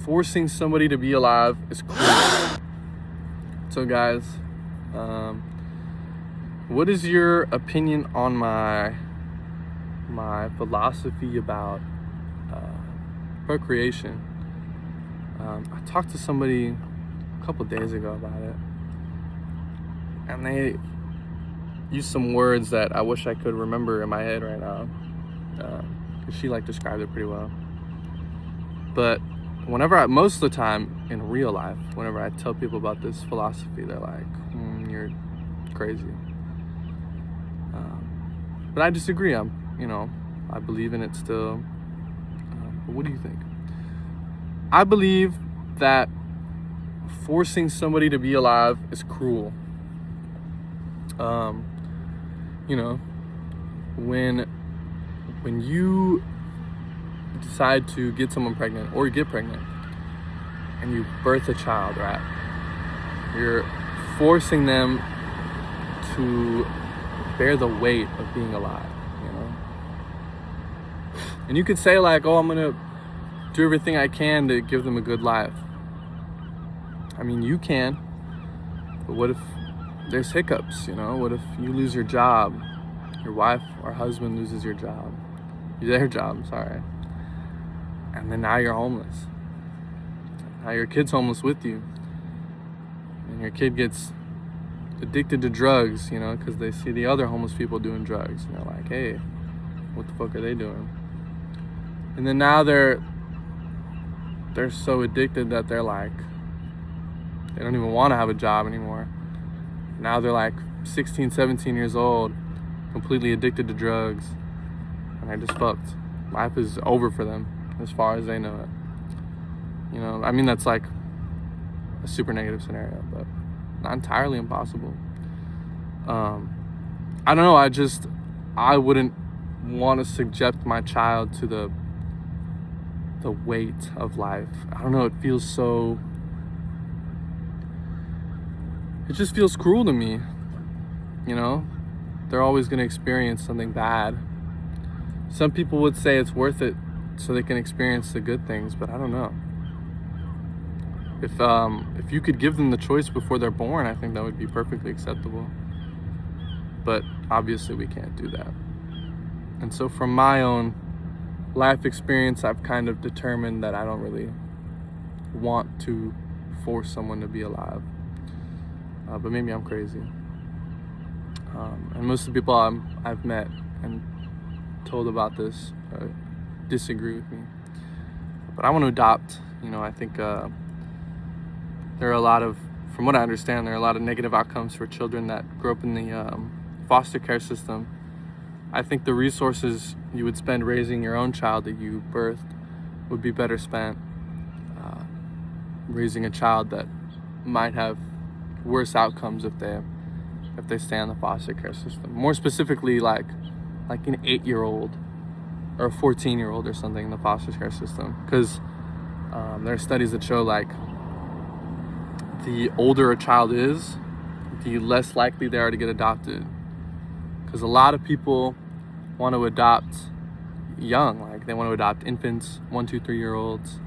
forcing somebody to be alive is cruel. So guys, what is your opinion on my philosophy about procreation? I talked to somebody a couple days ago about it, and they used some words that I wish I could remember in my head right now, because she described it pretty well. But most of the time in real life, whenever I tell people about this philosophy, they're like, you're crazy. But I disagree. I believe in it still. But what do you think? I believe that forcing somebody to be alive is cruel. When you decide to get someone pregnant or get pregnant and you birth a child, right? You're forcing them to bear the weight of being alive, And you could say I'm gonna do everything I can to give them a good life. I mean, you can, but what if there's hiccups, What if you lose your job? Your wife or husband loses their job, sorry. And then now you're homeless. Now your kid's homeless with you. And your kid gets addicted to drugs, because they see the other homeless people doing drugs. And they're like, hey, what the fuck are they doing? And then now they're so addicted that they're they don't even want to have a job anymore. Now they're 16, 17 years old, completely addicted to drugs, and they're just fucked. Life is over for them as far as they know it. That's a super negative scenario, but not entirely impossible. I don't know, I wouldn't want to subject my child to the weight of life. I don't know, it just feels cruel to me. They're always going to experience something bad. Some people would say it's worth it so they can experience the good things, but I don't know. If you could give them the choice before they're born, I think that would be perfectly acceptable. But obviously we can't do that. And so from my own life experience, I've kind of determined that I don't really want to force someone to be alive. But maybe I'm crazy. And most of the people I've met and told about this disagree with me. But I want to adopt. I think there are a lot of, from what I understand, there are a lot of negative outcomes for children that grow up in the foster care system. I think the resources you would spend raising your own child that you birthed would be better spent raising a child that might have worse outcomes if they stay in the foster care system. More specifically, like an 8-year-old or a 14-year-old or something in the foster care system, because there are studies that show the older a child is, the less likely they are to get adopted. Because a lot of people want to adopt young, they want to adopt infants, 1, 2, 3-year-olds.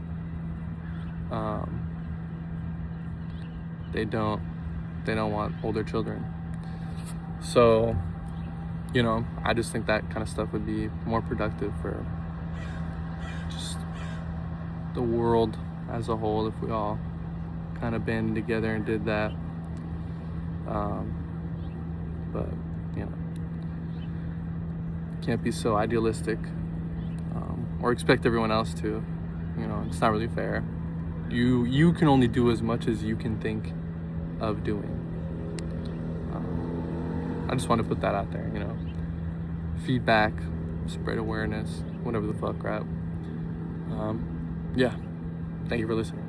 They don't want older children. So, I just think that kind of stuff would be more productive for just the world as a whole if we all kind of banded together and did that. But can't be so idealistic or expect everyone else to. It's not really fair. You can only do as much as you can think of doing. I just want to put that out there, feedback, spread awareness, whatever the fuck, right? Yeah, thank you for listening.